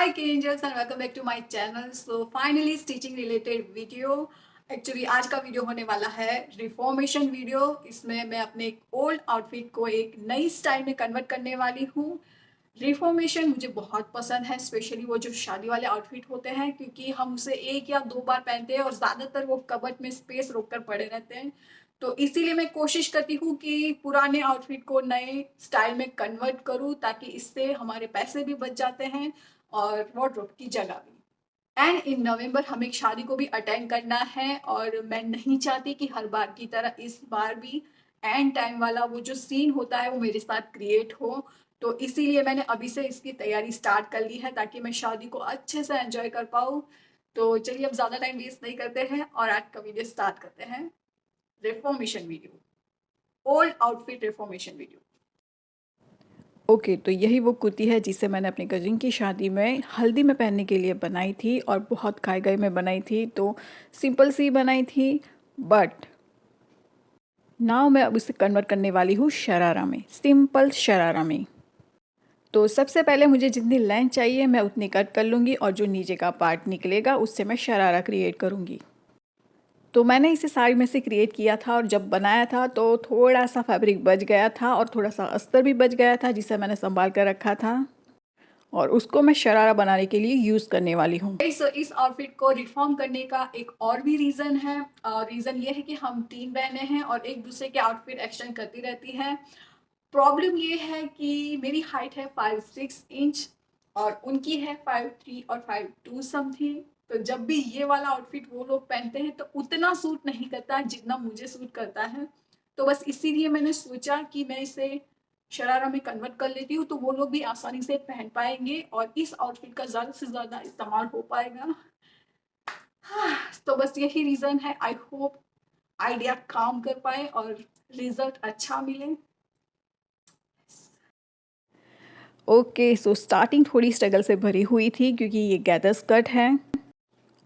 Hi K Angels and welcome back to my channel. So finally stitching related video. Actually आज का video होने वाला है reformation video. इसमें मैं अपने एक ओल्ड आउटफिट को एक नई स्टाइल में कन्वर्ट करने वाली हूँ। रिफॉर्मेशन मुझे बहुत पसंद है, स्पेशली वो जो शादी वाले आउटफिट होते हैं, क्योंकि हम उसे एक या दो बार पहनते हैं और ज़्यादातर वो कबर्ड में स्पेस रोक कर पड़े रहते हैं। तो इसीलिए मैं कोशिश करती हूँ कि पुराने आउटफिट को नए स्टाइल में कन्वर्ट करूँ, ताकि इससे हमारे पैसे भी बच जाते हैं और वार्डरोब की जगह भी। एंड इन नवंबर हमें एक शादी को भी अटेंड करना है और मैं नहीं चाहती कि हर बार की तरह इस बार भी एंड टाइम वाला वो जो सीन होता है वो मेरे साथ क्रिएट हो। तो इसीलिए मैंने अभी से इसकी तैयारी स्टार्ट कर ली है, ताकि मैं शादी को अच्छे से एंजॉय कर पाऊँ। तो चलिए अब ज़्यादा टाइम वेस्ट नहीं करते हैं और आज का वीडियो स्टार्ट करते हैं। Reformation video, old outfit reformation video. Okay तो यही वो कुर्ती है जिसे मैंने अपनी कज़िन की शादी में हल्दी में पहनने के लिए बनाई थी और बहुत खाई गई में बनाई थी। तो सिंपल सी बनाई थी, बट नाउ मैं अब उसे कन्वर्ट करने वाली हूँ शरारा में, सिंपल शरारा में। तो सबसे पहले मुझे जितनी लेंथ चाहिए मैं उतनी कट कर लूँगी और जो नीचे का पार्ट निकलेगा उससे मैं शरारा क्रिएट करूँगी। तो मैंने इसे साड़ी में से क्रिएट किया था और जब बनाया था तो थोड़ा सा फैब्रिक बच गया था और थोड़ा सा अस्तर भी बच गया था, जिसे मैंने संभाल कर रखा था और उसको मैं शरारा बनाने के लिए यूज़ करने वाली हूँ। इस आउटफिट को रिफॉर्म करने का एक और भी रीज़न है। रीज़न ये है कि हम 3 बहनें हैं और एक दूसरे के आउटफिट एक्सचेंज करती रहती हैं। प्रॉब्लम ये है कि मेरी हाइट है 5'6" और उनकी है 5'3" और 5'2" समथिंग। तो जब भी ये वाला आउटफिट वो लोग पहनते हैं तो उतना सूट नहीं करता जितना मुझे सूट करता है। तो बस इसीलिए मैंने सोचा कि मैं इसे शरारा में कन्वर्ट कर लेती हूँ, तो वो लोग भी आसानी से पहन पाएंगे और इस आउटफिट का ज़्यादा से ज़्यादा इस्तेमाल हो पाएगा। हाँ, तो बस यही रीज़न है। आई होप आइडिया काम कर पाए और रिजल्ट अच्छा मिले। ओके सो स्टार्टिंग थोड़ी स्ट्रगल से भरी हुई थी क्योंकि ये गैदर्स कट है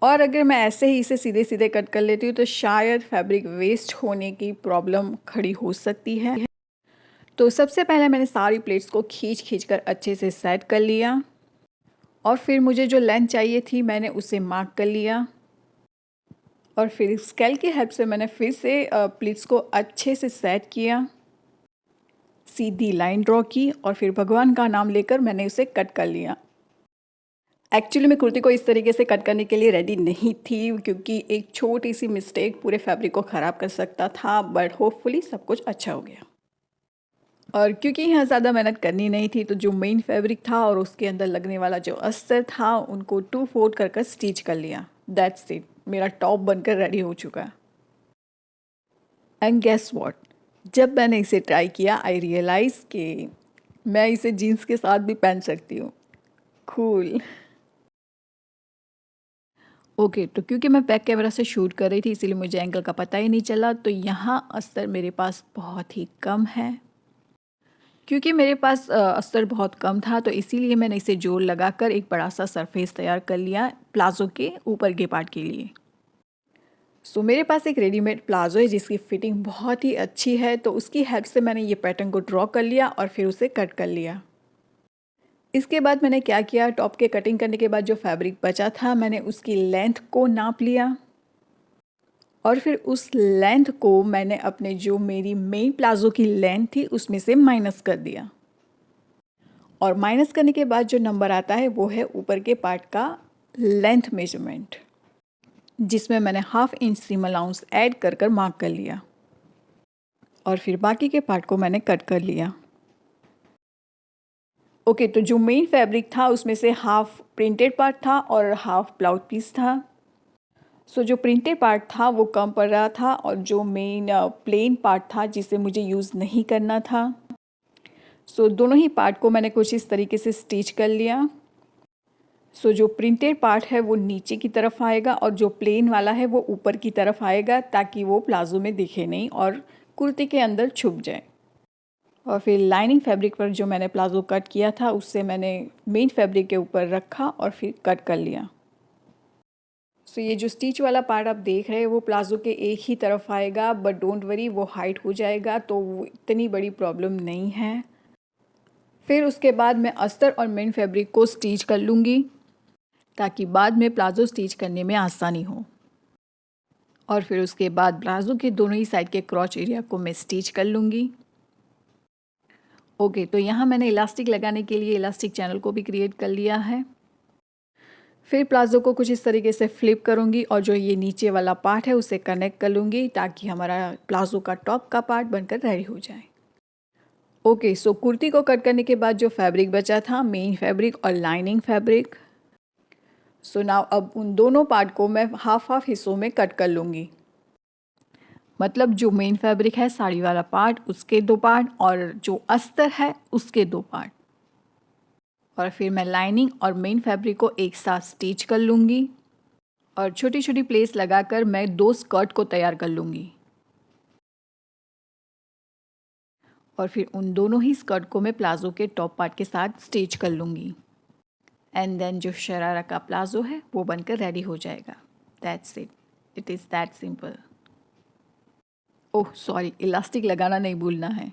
और अगर मैं ऐसे ही इसे सीधे सीधे कट कर लेती हूँ तो शायद फैब्रिक वेस्ट होने की प्रॉब्लम खड़ी हो सकती है। तो सबसे पहले मैंने सारी प्लेट्स को खींच खींच कर अच्छे से सेट कर लिया और फिर मुझे जो लेंथ चाहिए थी मैंने उसे मार्क कर लिया और फिर स्केल की हेल्प से मैंने फिर से प्लेट्स को अच्छे से सेट किया, सीधी लाइन ड्रॉ की और फिर भगवान का नाम लेकर मैंने उसे कट कर लिया। एक्चुअली मैं कुर्ती को इस तरीके से कट करने के लिए रेडी नहीं थी क्योंकि एक छोटी सी मिस्टेक पूरे फैब्रिक को ख़राब कर सकता था, बट होपफुली सब कुछ अच्छा हो गया। और क्योंकि यहाँ ज़्यादा मेहनत करनी नहीं थी तो जो मेन फैब्रिक था और उसके अंदर लगने वाला जो अस्तर था उनको 2 फोल्ड कर स्टिच कर लिया। दैट्स इट, मेरा टॉप बनकर रेडी हो चुका है। एंड गेस व्हाट, जब मैंने इसे ट्राई किया आई रियलाइज़ कि मैं इसे जीन्स के साथ भी पहन सकती हूँ। कूल। ओके तो क्योंकि मैं बैक कैमरा से शूट कर रही थी इसीलिए मुझे एंगल का पता ही नहीं चला। तो यहाँ अस्तर मेरे पास बहुत ही कम है। क्योंकि मेरे पास अस्तर बहुत कम था तो इसीलिए मैंने इसे जोड़ लगाकर एक बड़ा सा सरफेस तैयार कर लिया प्लाज़ो के ऊपर के पार्ट के लिए। सो मेरे पास एक रेडीमेड प्लाज़ो है जिसकी फिटिंग बहुत ही अच्छी है, तो उसकी हेल्प से मैंने ये पैटर्न को ड्रॉ कर लिया और फिर उसे कट कर लिया। इसके बाद मैंने क्या किया, टॉप के कटिंग करने के बाद जो फैब्रिक बचा था मैंने उसकी लेंथ को नाप लिया और फिर उस लेंथ को मैंने अपने जो मेरी मेन प्लाज़ो की लेंथ थी उसमें से माइनस कर दिया और माइनस करने के बाद जो नंबर आता है वो है ऊपर के पार्ट का लेंथ मेजरमेंट, जिसमें मैंने 1/2 इंच सीम अलाउंस ऐड कर मार्क कर लिया और फिर बाकी के पार्ट को मैंने कट कर लिया। ओके तो जो मेन फैब्रिक था उसमें से हाफ प्रिंटेड पार्ट था और हाफ ब्लाउज पीस था। सो जो प्रिंटेड पार्ट था वो कम पड़ रहा था और जो मेन प्लेन पार्ट था जिसे मुझे यूज़ नहीं करना था, सो दोनों ही पार्ट को मैंने कुछ इस तरीके से स्टिच कर लिया। सो जो प्रिंटेड पार्ट है वो नीचे की तरफ आएगा और जो प्लेन वाला है वो ऊपर की तरफ आएगा, ताकि वो प्लाज़ो में दिखे नहीं और कुर्ती के अंदर छुप जाए। और फिर लाइनिंग फैब्रिक पर जो मैंने प्लाज़ो कट किया था उससे मैंने मेन फैब्रिक के ऊपर रखा और फिर कट कर लिया। सो ये जो स्टिच वाला पार्ट आप देख रहे हैं वो प्लाज़ो के एक ही तरफ आएगा, बट डोंट वरी वो हाइट हो जाएगा तो वो इतनी बड़ी प्रॉब्लम नहीं है। फिर उसके बाद मैं अस्तर और मेन फैब्रिक को स्टिच कर लूँगी। ताकि बाद में प्लाजो स्टिच करने में आसानी हो। और फिर उसके बाद प्लाजो के दोनों ही साइड के क्रॉच एरिया को मैं स्टिच कर लूँगी। ओके, तो यहाँ मैंने इलास्टिक लगाने के लिए इलास्टिक चैनल को भी क्रिएट कर लिया है। फिर प्लाजो को कुछ इस तरीके से फ्लिप करूँगी और जो ये नीचे वाला पार्ट है उसे कनेक्ट कर लूँगी ताकि हमारा प्लाजो का टॉप का पार्ट बनकर रेडी हो जाए। ओके, सो कुर्ती को कट करने के बाद जो फैब्रिक बचा था, मेन फैब्रिक और लाइनिंग फैब्रिक, सो नाउ अब उन दोनों पार्ट को मैं हाफ हाफ हिस्सों में कट कर लूँगी। मतलब जो मेन फैब्रिक है साड़ी वाला पार्ट, उसके 2 पार्ट, और जो अस्तर है उसके 2 पार्ट। और फिर मैं लाइनिंग और मेन फैब्रिक को एक साथ स्टिच कर लूँगी और छोटी छोटी प्लेस लगाकर मैं 2 स्कर्ट को तैयार कर लूँगी। और फिर उन दोनों ही स्कर्ट को मैं प्लाजो के टॉप पार्ट के साथ स्टिच कर लूँगी। एंड देन जो शरारा का प्लाजो है वो बनकर रेडी हो जाएगा। That's it, it is that simple. Oh sorry, elastic लगाना नहीं भूलना है।